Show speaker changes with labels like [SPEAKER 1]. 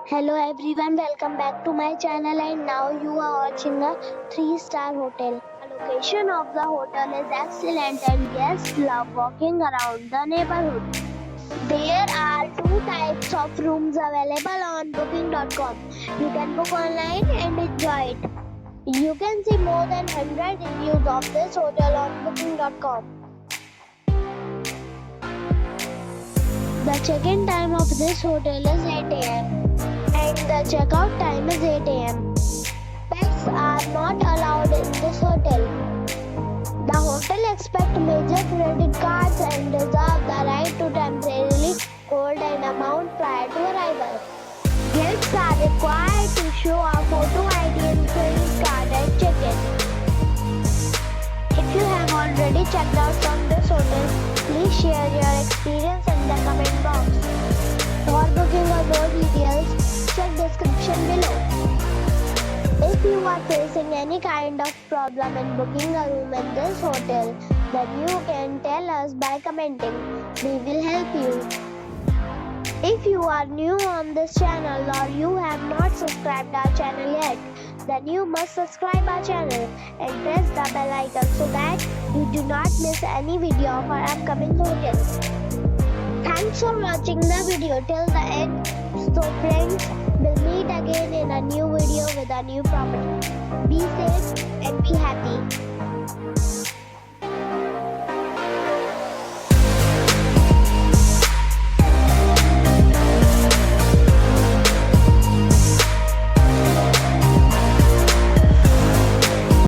[SPEAKER 1] Hello everyone, welcome back to my channel and now you are watching a 3-star hotel. The location of the hotel is excellent and guests love walking around the neighborhood. There are two types of rooms available on booking.com. You can book online and enjoy it. You can see more than 100 reviews of this hotel on booking.com. The check-in time of this hotel is 8 a.m. and the checkout time is 8 a.m. Pets are not allowed in this hotel. The hotel accepts major credit cards and reserves the right to temporarily hold an amount prior to arrival. Guests are required to show a photo ID and credit card at check-in. If you have already checked out from this hotel, please share your experience in the comment box. For booking or more details, check description below. If you are facing any kind of problem in booking a room in this hotel, then you can tell us by commenting. We will help you. If you are new on this channel or you have not subscribed our channel yet, then you must subscribe our channel and press the bell icon so that you do not miss any video of our upcoming hotels. Thanks for watching the video till the end. So friends, we'll meet again in a new video with a new property. Be safe and be happy.